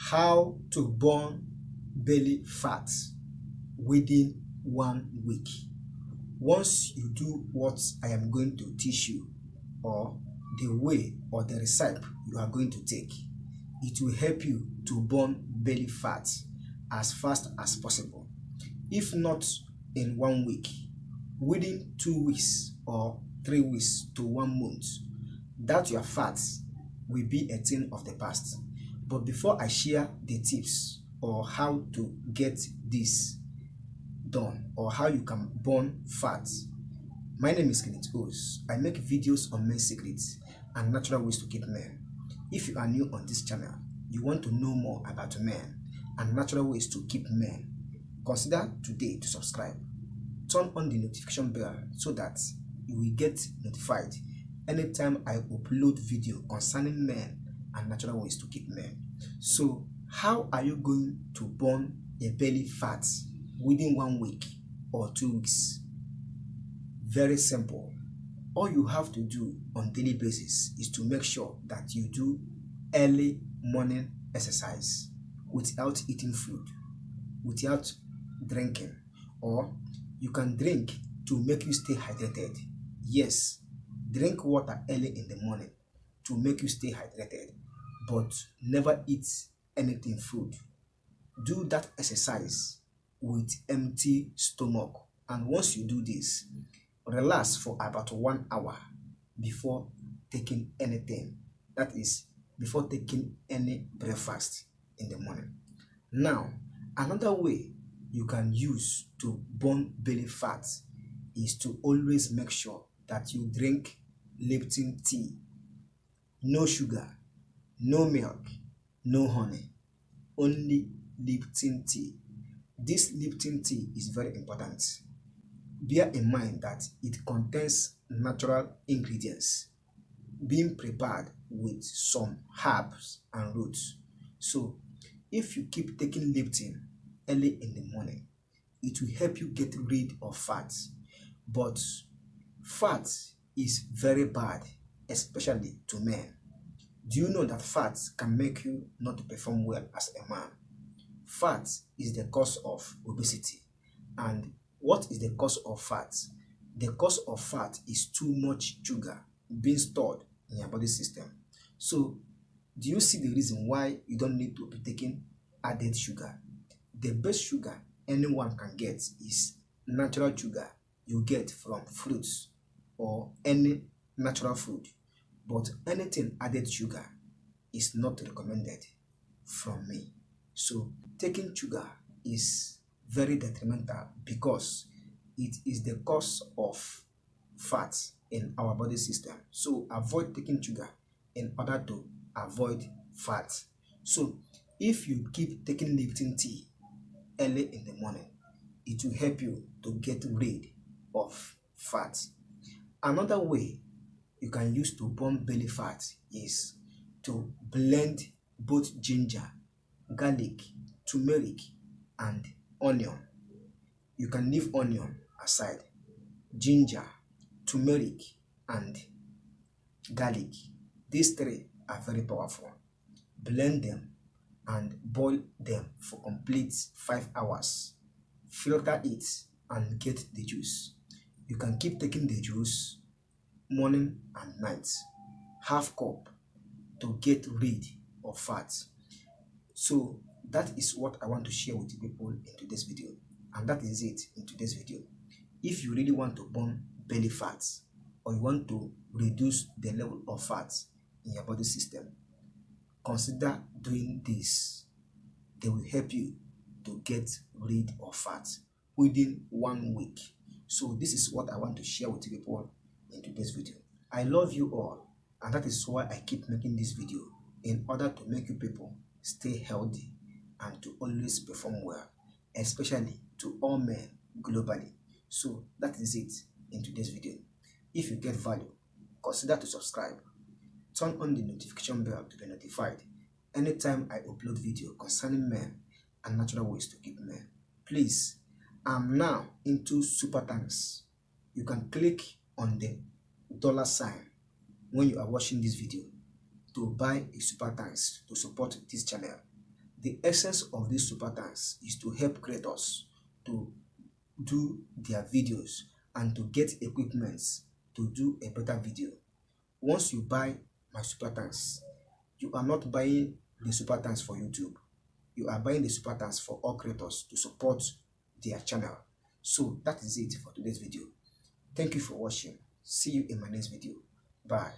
How to burn belly fat within 1 week. Once you do what I am going to teach you, or the way or the recipe you are going to take, it will help you to burn belly fat as fast as possible. If not in 1 week, within 2 weeks or 3 weeks to 1 month, that your fat will be a thing of the past. But before I share the tips or how to get this done or how you can burn fat, my name is Kenneth Os. I make videos on men's secrets and natural ways to keep men. If you are new on this channel, you want to know more about men and natural ways to keep men, consider today to subscribe. Turn on the notification bell so that you will get notified anytime I upload video concerning men and natural ways to keep men. So how are you going to burn a belly fat within 1 week or 2 weeks? Very simple. All you have to do on daily basis is to make sure that you do early morning exercise without eating food, without drinking, or you can drink to make you stay hydrated. Yes, drink water early in the morning to make you stay hydrated, but never eat anything food. Do that exercise with empty stomach, and once you do this, relax for about 1 hour before taking anything. That is, before taking any breakfast in the morning. Now, another way you can use to burn belly fat is to always make sure that you drink Lipton tea. No sugar, no milk, no honey, only Lipton tea. This Lipton tea is very important. Bear in mind that it contains natural ingredients being prepared with some herbs and roots. So if you keep taking Lipton early in the morning, it will help you get rid of fat. But fat is very bad, especially to men. Do you know that fat can make you not to perform well as a man? Fat is the cause of obesity. And what is the cause of fat? The cause of fat is too much sugar being stored in your body system. So, do you see the reason why you don't need to be taking added sugar? The best sugar anyone can get is natural sugar you get from fruits or any natural food. But anything added sugar is not recommended from me. So, taking sugar is very detrimental because it is the cause of fat in our body system. So avoid taking sugar in order to avoid fat. So if you keep taking Lipton tea early in the morning, it will help you to get rid of fat. Another way you can use to burn belly fat is to blend both ginger, garlic, turmeric, and onion. You can leave onion aside. Ginger, turmeric, and garlic. These three are very powerful. Blend them and boil them for complete 5 hours. Filter it and get the juice. You can keep taking the juice morning and night. Half cup to get rid of fat. So that is what I want to share with you people in today's video. And that is it in today's video. If you really want to burn belly fat or you want to reduce the level of fat in your body system, consider doing this. They will help you to get rid of fat within 1 week. So this is what I want to share with you people in today's video. I love you all, and that is why I keep making this video, in order to make you people stay healthy and to always perform well, especially to all men globally. So that is it in today's video. If you get value, consider to subscribe. Turn on the notification bell to be notified anytime I upload video concerning men and natural ways to keep men. Please, I'm now into super thanks. You can click on the $ when you are watching this video to buy a super thanks to support this channel. The essence of these super tanks is to help creators to do their videos and to get equipments to do a better video. Once you buy my super tanks, you are not buying the super tanks for YouTube. You are buying the super tanks for all creators to support their channel. So that is it for today's video. Thank you for watching. See you in my next video. Bye.